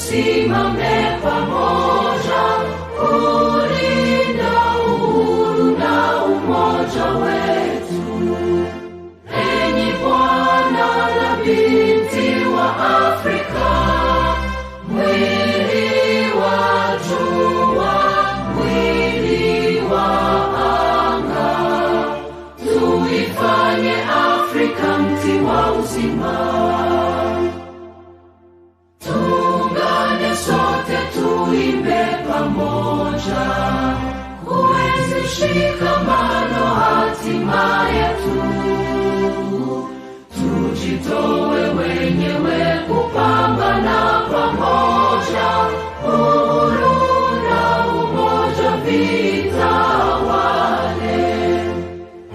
tusimame pamoja kulinda uhuru na umoja wetu. Enyi Bwana na binti wa Afrika, mwili wa jua, mwili wa anga, tuifanye Afrika mti wa uzima. Tuungane sote tuimbe pamoja, kuenzi shikamano hatima yetu. Tujitoe wenyewe kupambana pamoja, uhuru na umoja vitawale.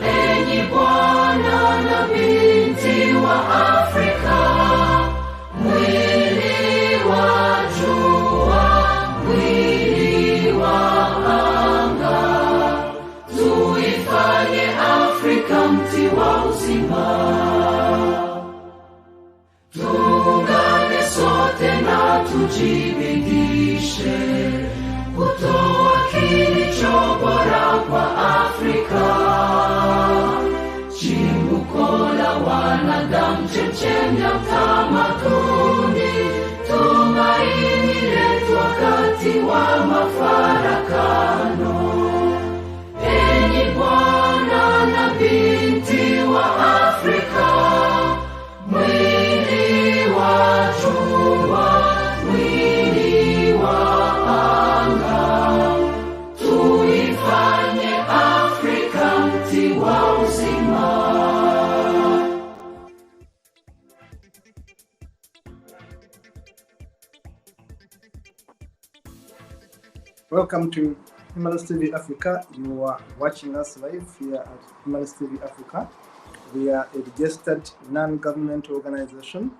Enyi Bwana na binti wa Afrika, mwili wa jua, mwili wa anga, tuifanye Afrika mti wa uzima. Tuungane sote na tujibidishe kutoa kilicho bora kwa Afrika, chimbuko la wanadamu, chemchemi ya utamaduni, tumaini letu wakati wa mafarakano. Enyi Bwana na binti wa Afrika, mwili wa jua, mwili wa anga, tuifanye Afrika mti wa uzima. Welcome to Humanist TV Africa. You are watching us live here at Humanist TV Africa. We are a registered non-governmental organization.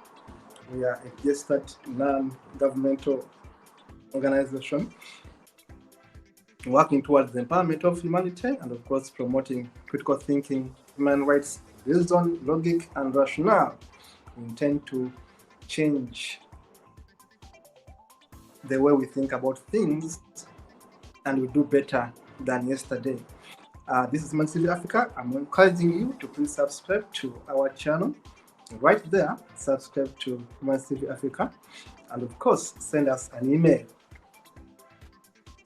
Working towards the empowerment of humanity and, of course, promoting critical thinking, human rights, reason, logic, and rationale. We intend to change the way we think about things, and we do better than yesterday. This is Humanist TV Africa. I'm encouraging you to please subscribe to our channel. Right there, subscribe to Humanist TV Africa, and of course, send us an email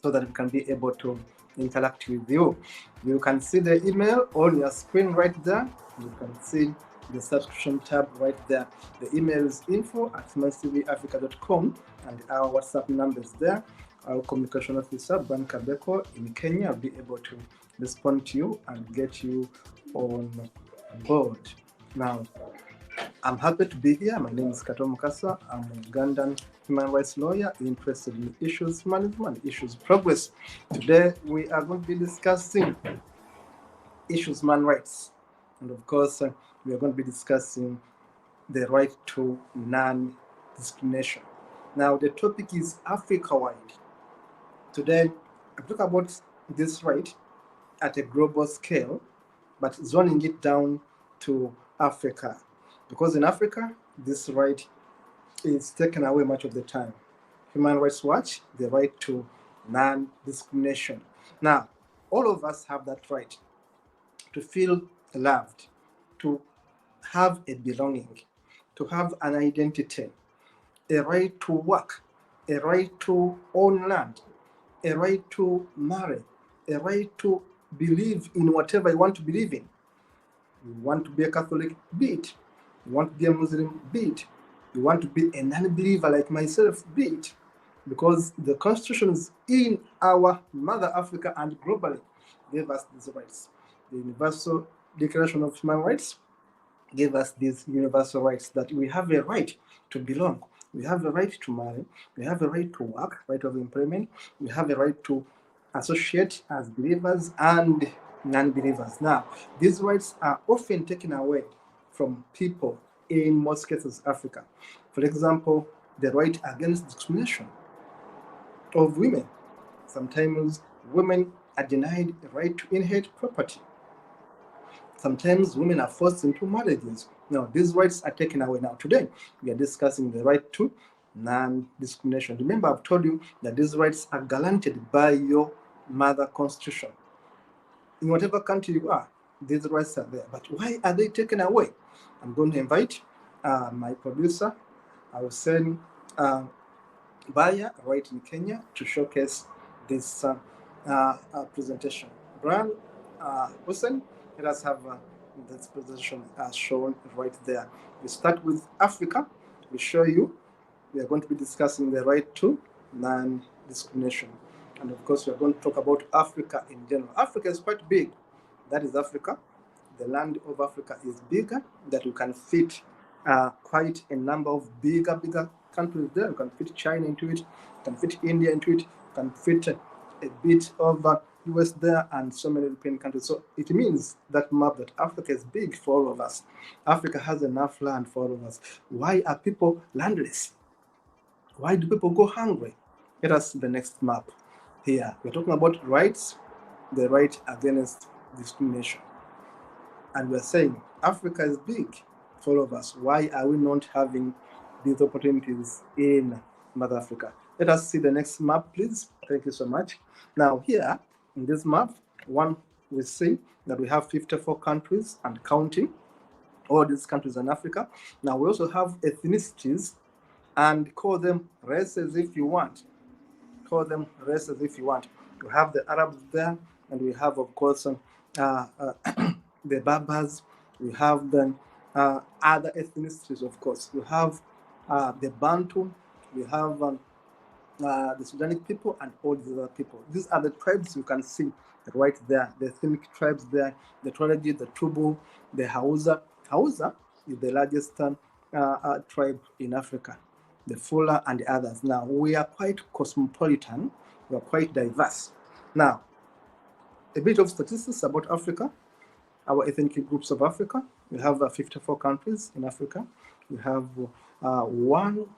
so that we can be able to interact with you. You can see the email on your screen right there. You can see the subscription tab right there. The email is info@humanisttvafrica.com, and our WhatsApp number is there. Our communication officer, Ban Kabeko in Kenya, will be able to respond to you and get you on board. Now, I'm happy to be here. My name is Kato Mukasa. I'm an Ugandan human rights lawyer interested in issues management, issues progress. Today, we are going to be discussing issues man rights. And of course, we are going to be discussing the right to non-discrimination. Now, the topic is Africa-wide. Today, I talk about this right at a global scale, but zoning it down to Africa. Because in Africa, this right is taken away much of the time. Human Rights Watch, the right to non-discrimination. Now, all of us have that right to feel loved, to have a belonging, to have an identity, a right to work, a right to own land, a right to marry, a right to believe in whatever you want to believe in. You want to be a Catholic, be it. You want to be a Muslim, be it. You want to be a non-believer like myself, be it. Because the constitutions in our mother Africa and globally gave us these rights. The Universal Declaration of Human Rights gave us these universal rights, that we have a right to belong. We have a right to marry. We have a right to work, right of employment. We have a right to associate as believers and non-believers. Now, these rights are often taken away from people in most cases Africa. For example, the right against discrimination of women. Sometimes women are denied the right to inherit property. Sometimes women are forced into marriages. Now, these rights are taken away. Now, today, we are discussing the right to non-discrimination. Remember, I've told you that these rights are guaranteed by your mother constitution. In whatever country you are, these rights are there. But why are they taken away? I'm going to invite my producer, I will send Baya right in Kenya to showcase this presentation. Brian Hussein, let us have this presentation shown right there. We start with Africa. We show you. We are going to be discussing the right to non-discrimination. And of course, we are going to talk about Africa in general. Africa is quite big. That is Africa. The land of Africa is bigger, that you can fit quite a number of bigger countries there. You can fit China into it, you can fit India into it, you can fit a bit of US there, and so many European countries. So it means that map that Africa is big for all of us. Africa has enough land for all of us. Why are people landless? Why do people go hungry? Let us see the next map here. We're talking about rights, the right against discrimination. And we're saying Africa is big for all of us. Why are we not having these opportunities in Mother Africa? Let us see the next map, please. Thank you so much. Now here, in this map, we see that we have 54 countries and counting, all these countries in Africa. Now we also have ethnicities, and call them races if you want. Call them races if you want. We have the Arabs there, and we have, of course, the Berbers. We have the other ethnicities, of course. We have the Bantu. We have the Sudanic people and all these other people. These are the tribes you can see right there. The ethnic tribes there, the Tuareg, the Tubu, the Hausa. Hausa is the largest tribe in Africa. The Fula and the others. Now, we are quite cosmopolitan. We are quite diverse. Now, a bit of statistics about Africa. Our ethnic groups of Africa. We have 54 countries in Africa. We have 1.3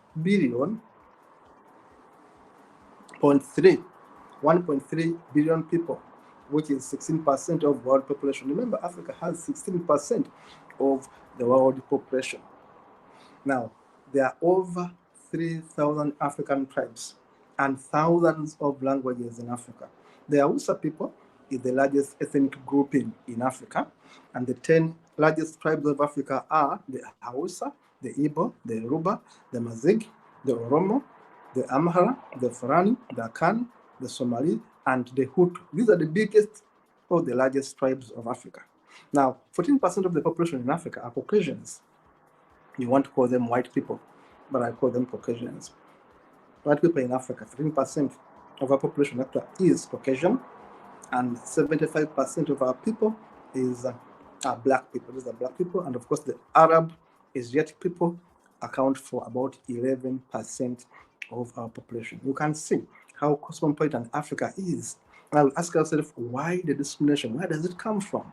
billion people, which is 16% of world population. Remember, Africa has 16% of the world population. Now, there are over 3,000 African tribes and thousands of languages in Africa. The Hausa people is the largest ethnic grouping in Africa, and the 10 largest tribes of Africa are the Hausa, the Igbo, the Yoruba, the Mazig, the Oromo, the Amhara, the Fulani, the Akan, the Somali, and the Hutu. These are the biggest or the largest tribes of Africa. Now, 14% of the population in Africa are Caucasians. You want to call them white people, but I call them Caucasians. White people in Africa, 15% of our population is Caucasian, and 75% of our people is black people. These are black people, and of course the Arab Asiatic people account for about 11% of our population. You can see how cosmopolitan Africa is. Now we ask ourselves, why the discrimination? Where does it come from?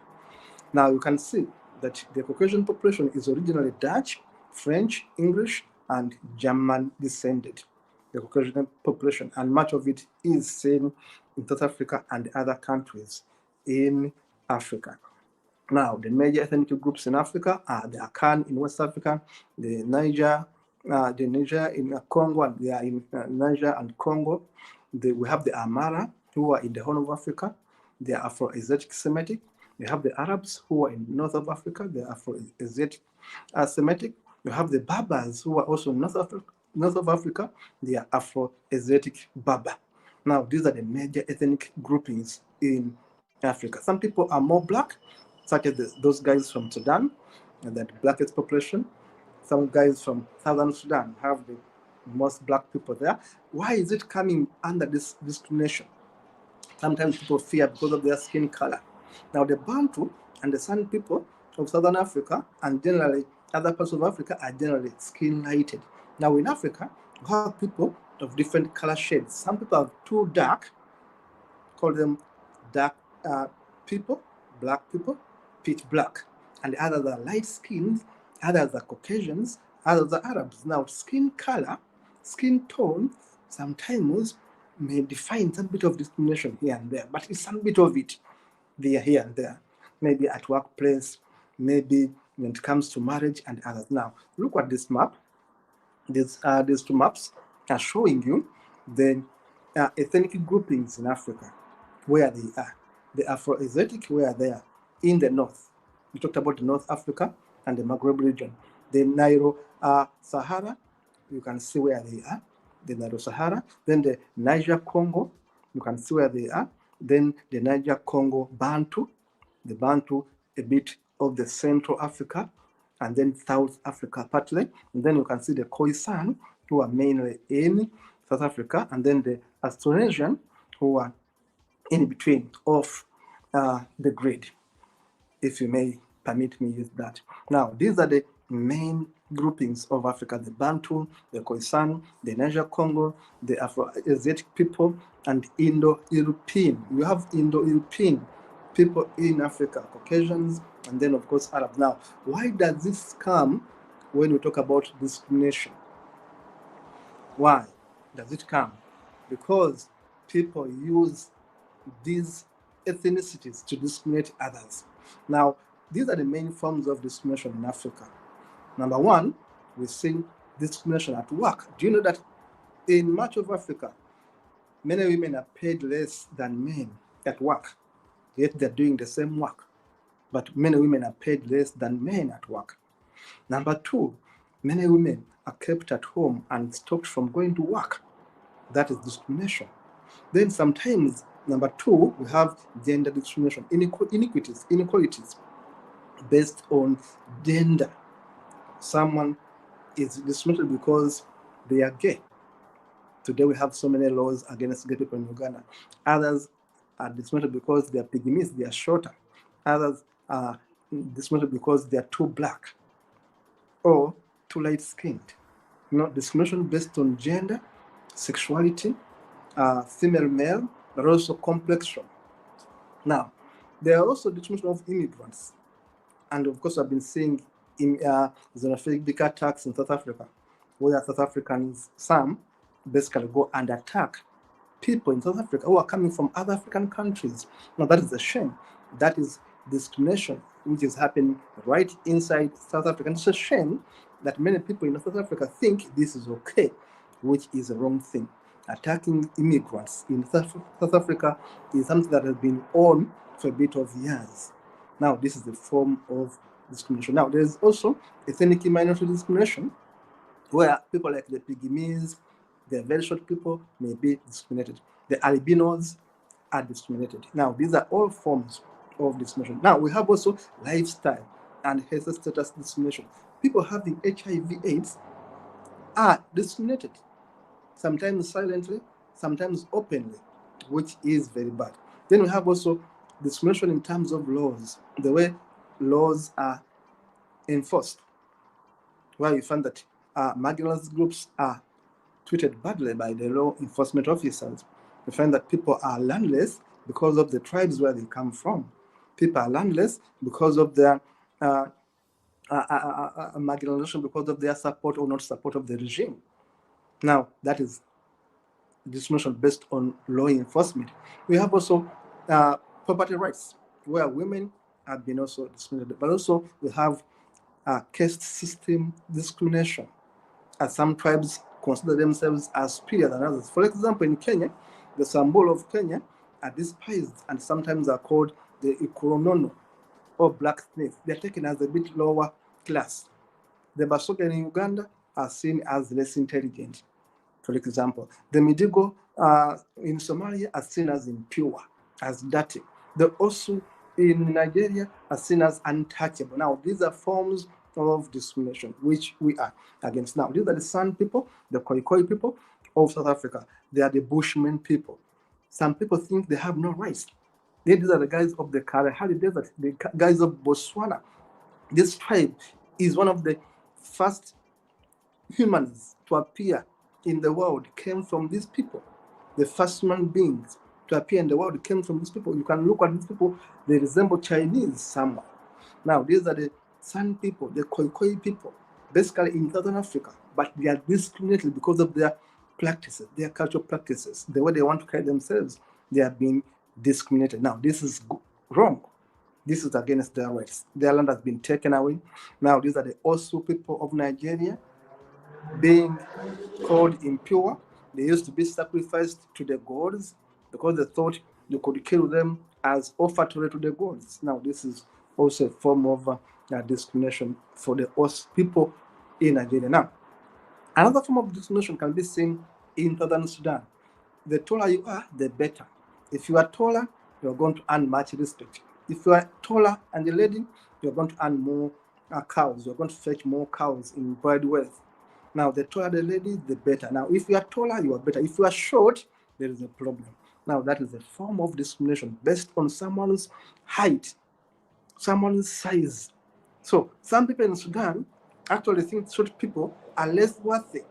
Now you can see that the Caucasian population is originally Dutch, French, English, and German descended. The Caucasian population, and much of it is seen in South Africa and other countries in Africa. Now, the major ethnic groups in Africa are the Akan in West Africa, the Niger in Congo, and they are in Niger and Congo. We have the Amara, who are in the Horn of Africa. They are Afro-Asiatic Semitic. We have the Arabs, who are in North of Africa. They are Afro-Asiatic Semitic. You have the Berbers, who are also North of Africa. They are Afro-Asiatic Berber. Now, these are the major ethnic groupings in Africa. Some people are more black, such as those guys from Sudan, and the blackest population. Some guys from Southern Sudan have the most black people there. Why is it coming under this discrimination? Sometimes people fear because of their skin color. Now, the Bantu and the San people of Southern Africa and generally other parts of Africa are generally skin-lighted. Now, in Africa, we have people of different color shades. Some people are too dark, call them dark people, black people, pitch black. And the others are light skinned, others are Caucasians, others are Arabs. Now, skin color, skin tone, sometimes may define some bit of discrimination here and there, but it's some bit of it there, here and there. Maybe at workplace, maybe when it comes to marriage and others. Now, look at this map. These two maps are showing you the ethnic groupings in Africa, where they are. The Afro-Asiatic, where they are in the north. We talked about North Africa and the Maghreb region. The Nilo-Sahara, you can see where they are. The Nilo-Sahara. Then the Niger-Congo, you can see where they are. Then the Niger-Congo Bantu, the Bantu, a bit of the Central Africa, and then South Africa partly. And then you can see the Khoisan, who are mainly in South Africa, and then the Austronesian, who are in between of the grid, if you may permit me use that. Now, these are the main groupings of Africa: the Bantu, the Khoisan, the Niger-Congo, the Afro-Asiatic people, and Indo-European. You have Indo-European people in Africa, Caucasians, and then of course Arab. Now, why does this come when we talk about discrimination? Why does it come? Because people use these ethnicities to discriminate others. Now, these are the main forms of discrimination in Africa. Number one, we see discrimination at work. Do you know that in much of Africa, many women are paid less than men at work, yet they're doing the same work? But many women are paid less than men at work. Number two, many women are kept at home and stopped from going to work. That is discrimination. Then sometimes, number two, we have gender discrimination, inequalities based on gender. Someone is discriminated because they are gay. Today we have so many laws against gay people in Uganda. Others are discriminated because they are pygmies, they are shorter. Others are discriminated because they are too black or too light-skinned. Discrimination based on gender, sexuality, female, male, but also complexion. Now, there are also discrimination of immigrants. And of course, I've been seeing xenophobic attacks in South Africa, where South Africans, some basically go and attack people in South Africa who are coming from other African countries. Now, that is a shame. That is discrimination, which is happening right inside South Africa. And it's a shame that many people in South Africa think this is okay, which is a wrong thing. Attacking immigrants in South Africa is something that has been on for a bit of years. Now, this is a form of discrimination. Now, there's also ethnic minority discrimination, where people like the pygmies, the very short people, may be discriminated. The albinos are discriminated. Now, these are all forms of discrimination. Now, we have also lifestyle and health status discrimination. People having HIV/AIDS are discriminated, sometimes silently, sometimes openly, which is very bad. Then we have also discrimination in terms of laws, the way laws are enforced, where you find that marginalized groups are treated badly by the law enforcement officers. We find that people are landless because of the tribes where they come from. People are landless because of their marginalization, because of their support or not support of the regime. Now, that is discrimination based on law enforcement. We have also property rights, where women have been also discriminated, but also we have caste system discrimination, as some tribes consider themselves as superior than others. For example, in Kenya, the Samburu of Kenya are despised and sometimes are called the Ikoronono, or blacksmiths. They're taken as a bit lower class. The Basoga in Uganda are seen as less intelligent, for example. The Midigo in Somalia are seen as impure, as dirty. The Osu in Nigeria are seen as untouchable. Now, these are forms of discrimination, which we are against. Now, these are the San people, the Khoikhoi people of South Africa. They are the Bushmen people. Some people think they have no rights. These are the guys of the Kalahari Desert, the guys of Botswana. This tribe is one of the first humans to appear in the world, came from these people. The first human beings to appear in the world came from these people. You can look at these people, they resemble Chinese somewhat. Now, these are the San people, the Khoikhoi people, basically in Southern Africa, but they are discriminated because of their practices, their cultural practices, the way they want to carry themselves. They are being discriminated. Now, this is wrong. This is against their rights. Their land has been taken away. Now, these are the Osu people of Nigeria. being called impure. They used to be sacrificed to the gods because they thought you could kill them as offertory to the gods. Now, this is also a form of discrimination for the Os people in Nigeria. Now, another form of discrimination can be seen in Southern Sudan. The taller you are, the better. If you are taller, you're going to earn much respect. If you are taller and a lady, you're going to earn more cows. You're going to fetch more cows in bride wealth. Now, the taller the lady, the better. Now, if you are taller, you are better. If you are short, there is a problem. Now, that is a form of discrimination based on someone's height, someone's size. So, some people in Sudan actually think short people are less worthy.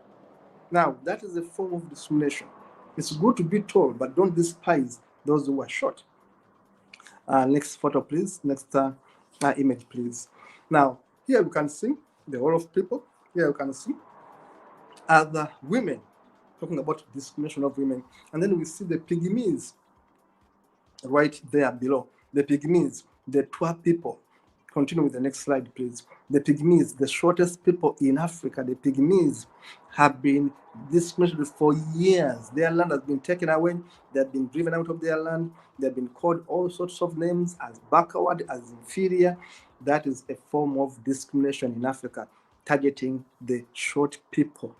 Now, that is a form of discrimination. It's good to be tall, but don't despise those who are short. Next photo, please. Next image, please. Now, here we can see the whole of people. Here we can see other women, talking about discrimination of women. And then we see the pygmies right there below. The pygmies, the poor people. Continue with the next slide, please. The pygmies, the shortest people in Africa, the pygmies have been discriminated for years. Their land has been taken away. They have been driven out of their land. They have been called all sorts of names as backward, as inferior. That is a form of discrimination in Africa, targeting the short people,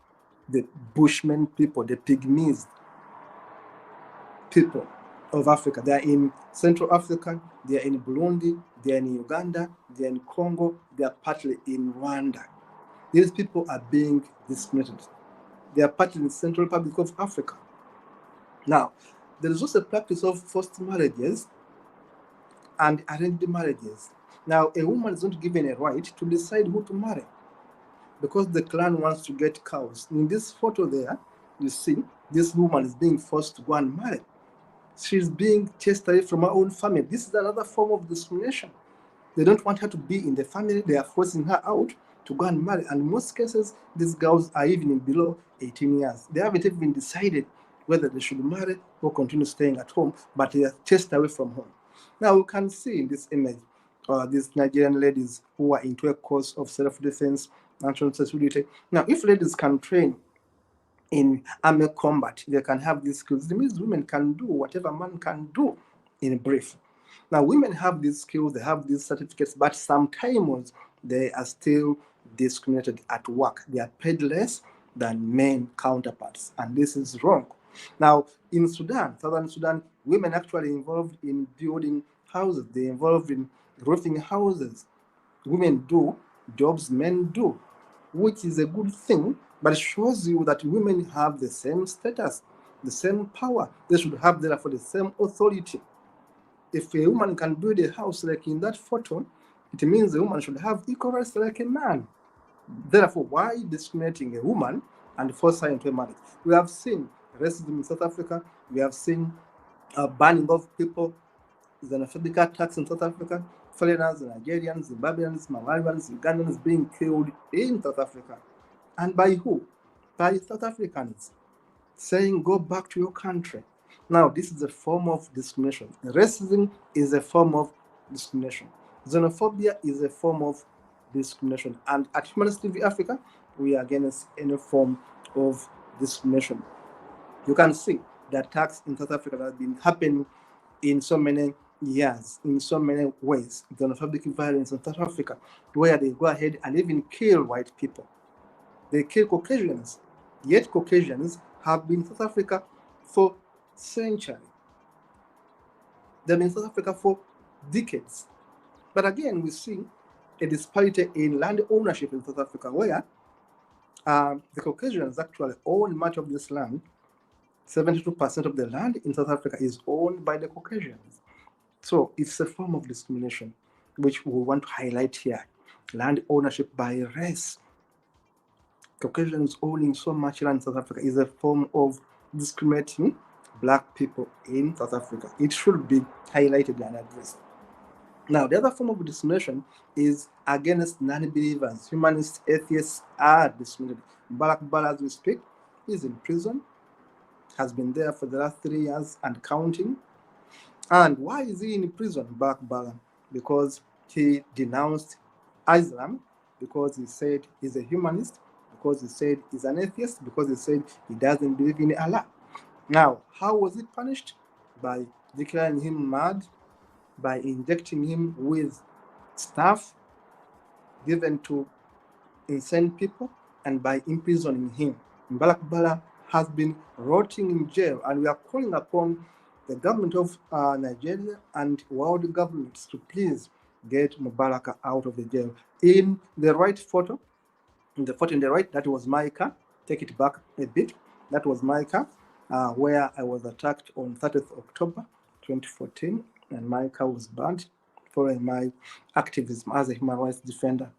the Bushmen people, the pygmies people of Africa. They are in Central Africa, they are in Burundi, they are in Uganda, they are in Congo, they are partly in Rwanda. These people are being discriminated. They are partly in Central Republic of Africa. Now, there is also a practice of forced marriages and arranged marriages. Now, a woman is not given a right to decide who to marry because the clan wants to get cows. In this photo there, you see this woman is being forced to go and marry. She's being chased away from her own family. This is another form of discrimination. They don't want her to be in the family. They are forcing her out to go and marry. And in most cases, these girls are even below 18 years. They haven't even decided whether they should marry or continue staying at home, but they are chased away from home. Now, we can see in this image these Nigerian ladies who are into a course of self-defense, national security. Now, if ladies can train in army combat, they can have these skills. It means women can do whatever man can do, in brief. Now, women have these skills, they have these certificates, but sometimes they are still discriminated at work. They are paid less than men counterparts, and this is wrong. Now, in Sudan, Southern Sudan, women actually involved in building houses. They're involved in roofing houses. Women do jobs men do, which is a good thing, but it shows you that women have the same status, the same power. They should have, therefore, the same authority. If a woman can build a house like in that photo, it means a woman should have equal rights like a man. Therefore, why discriminating a woman and force her into a marriage? We have seen racism in South Africa. We have seen banning of people, xenophobic attacks in South Africa, foreigners, Nigerians, Zimbabweans, Malawians, Ugandans being killed in South Africa. And by who? By South Africans, saying, go back to your country. Now, this is a form of discrimination. Racism is a form of discrimination. Xenophobia is a form of discrimination. And at Humanist TV Africa, we are against any form of discrimination. You can see the attacks in South Africa that have been happening in so many years, in so many ways. Xenophobic violence in South Africa, where they go ahead and even kill white people. They kill Caucasians, yet Caucasians have been in South Africa for centuries. They've been in South Africa for decades. But again, we see a disparity in land ownership in South Africa, where the Caucasians actually own much of this land. 72% of the land in South Africa is owned by the Caucasians. So it's a form of discrimination, which we want to highlight here. Land ownership by race. Caucasians owning so much land in South Africa is a form of discriminating Black people in South Africa. It should be highlighted and addressed. Now, the other form of discrimination is against non-believers. Humanists, atheists are discriminated. Barack Obama, as we speak, is in prison, has been there for the last 3 years and counting. And why is he in prison, Barack Obama? Because he denounced Islam, because he said he's a humanist, because he said he's an atheist, because he said he doesn't believe in Allah. Now, how was he punished? By declaring him mad, by injecting him with stuff given to insane people, and by imprisoning him. Mubarak Bala has been rotting in jail, and we are calling upon the government of Nigeria and world governments to please get Mubarak out of the jail. In the right photo, in the photo in the right, that was my car. Take it back a bit. That was my car, where I was attacked on 30th October 2014, and my car was burned following my activism as a human rights defender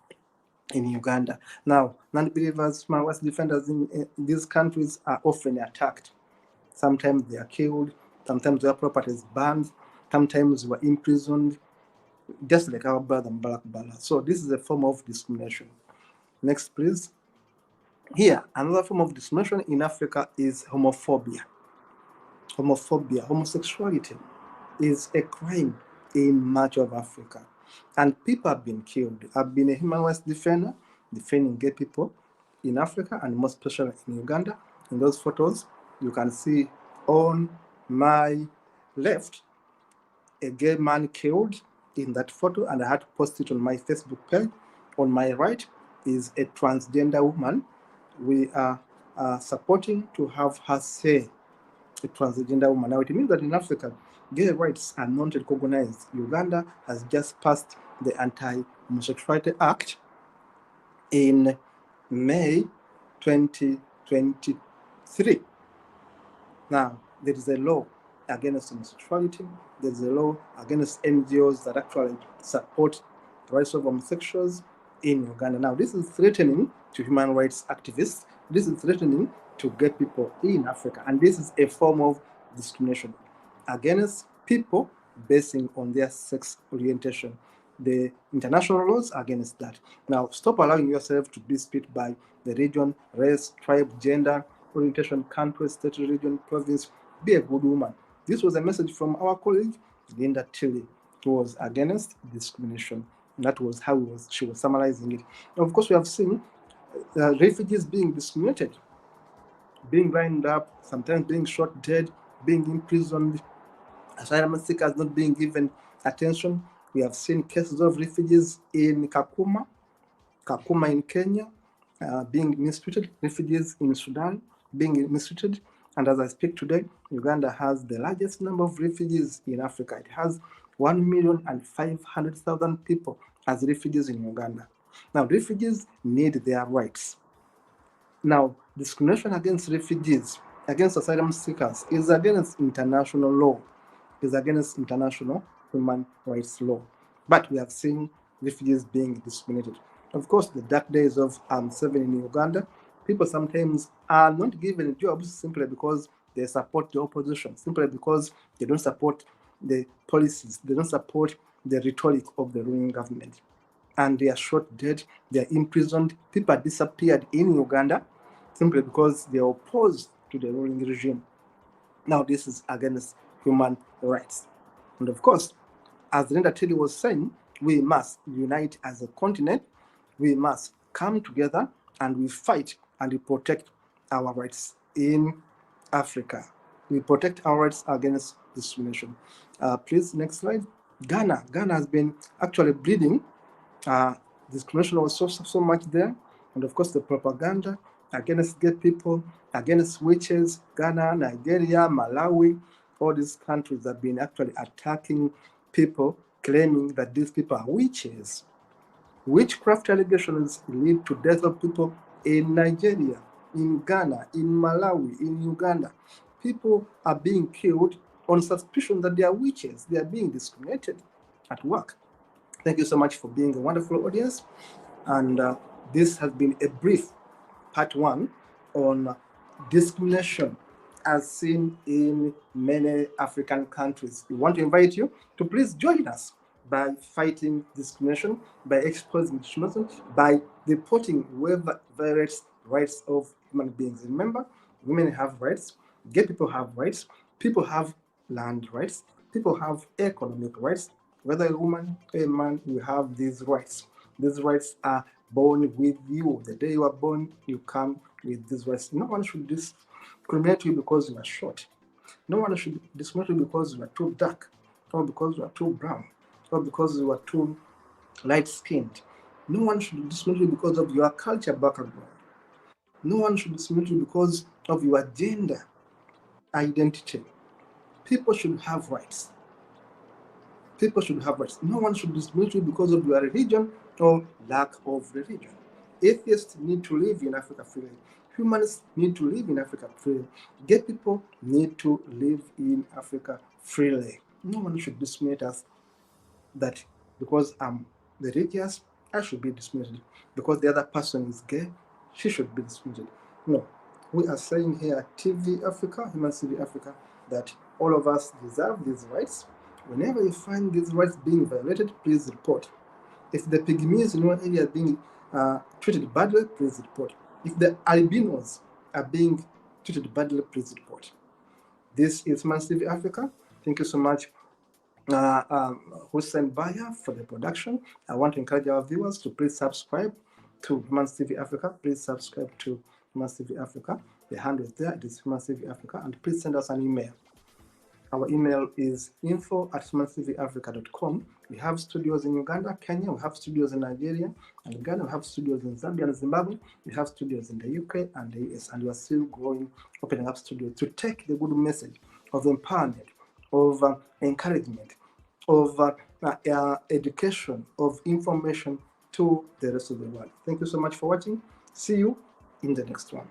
in Uganda. Now, non-believers, human rights defenders in these countries are often attacked. Sometimes they are killed, sometimes their property is burned, sometimes they were imprisoned, just like our brother Mubarak Bala. So this is a form of discrimination. Next, please. Here, another form of discrimination in Africa is homophobia. Homosexuality is a crime in much of Africa, and people have been killed. I've been a human rights defender defending gay people in Africa, and most especially in Uganda. In those photos, you can see on my left a gay man killed in that photo, and I had to post it on my Facebook page. On my right is a transgender woman. We are supporting to have her say, a transgender woman. Now, it means that in Africa, gay rights are not recognized. Uganda has just passed the Anti-Homosexuality Act in May 2023. Now, there is a law against homosexuality. There is a law against NGOs that actually support the rights of homosexuals in Uganda. Now, this is threatening to human rights activists. This is threatening to gay people in Africa. And this is a form of discrimination against people basing on their sex orientation. The international laws are against that. Now, stop allowing yourself to be split by the region, race, tribe, gender, orientation, country, state, region, province. Be a good woman. This was a message from our colleague, Linda Tilly, who was against discrimination. And that was how she was summarizing it. And of course, we have seen refugees being discriminated, being lined up, sometimes being shot dead, being imprisoned, asylum seekers not being given attention. We have seen cases of refugees in Kakuma in Kenya, being mistreated, refugees in Sudan being mistreated. And as I speak today, Uganda has the largest number of refugees in Africa. It has 1,500,000 people as refugees in Uganda. Now, refugees need their rights. Now, discrimination against refugees, against asylum seekers, is against international law, is against international human rights law. But we have seen refugees being discriminated. Of course, the dark days of 7 in Uganda, people sometimes are not given jobs simply because they support the opposition, simply because they don't support the policies, they don't support the rhetoric of the ruling government. And they are shot dead, they are imprisoned, people are disappeared in Uganda simply because they are opposed to the ruling regime. Now, this is against human rights. And of course, as Linda Tilly was saying, we must unite as a continent, we must come together and we fight and we protect our rights in Africa. We protect our rights against discrimination. Please, next slide. Ghana has been actually bleeding. Discrimination was so much there. And of course, the propaganda against gay people, against witches, Ghana, Nigeria, Malawi, all these countries have been actually attacking people, claiming that these people are witches. Witchcraft allegations lead to death of people in Nigeria, in Ghana, in Malawi, in Uganda. People are being killed on suspicion that they are witches. They are being discriminated at work. Thank you so much for being a wonderful audience. And this has been a brief part 1 on discrimination as seen in many African countries. We want to invite you to please join us by fighting discrimination, by exposing discrimination, by reporting whoever violates rights of human beings. Remember, women have rights, gay people have rights, people have land rights, people have economic rights. Whether a woman or a man, we have these rights. These rights are born with you. The day you are born, you come with these rights. No one should discriminate you because you are short. No one should discriminate you because you are too dark, or because you are too brown, or because you are too light-skinned. No one should discriminate you because of your culture background. No one should discriminate you because of your gender identity. People should have rights. People should have rights. No one should discriminate you because of your religion or lack of religion. Atheists need to live in Africa freely. Humanists need to live in Africa freely. Gay people need to live in Africa freely. No one should discriminate us that because I'm religious, I should be discriminated. Because the other person is gay, she should be discriminated. No. We are saying here at TV Africa, Human TV Africa, that all of us deserve these rights. Whenever you find these rights being violated, please report. If the pygmies in your area are being treated badly, please report. If the albinos are being treated badly, please report. This is Human TV Africa. Thank you so much, Hussein Baya, for the production. I want to encourage our viewers to please subscribe to Human TV Africa. Please subscribe to Human TV Africa. The handle is there. It is Human TV Africa. And please send us an email. Our email is info@humantvafrica.com. We have studios in Uganda, Kenya. We have studios in Nigeria and Ghana. We have studios in Zambia and Zimbabwe. We have studios in the UK and the US. And we are still growing, opening up studios to take the good message of empowerment, of encouragement, of education, of information to the rest of the world. Thank you so much for watching. See you in the next one.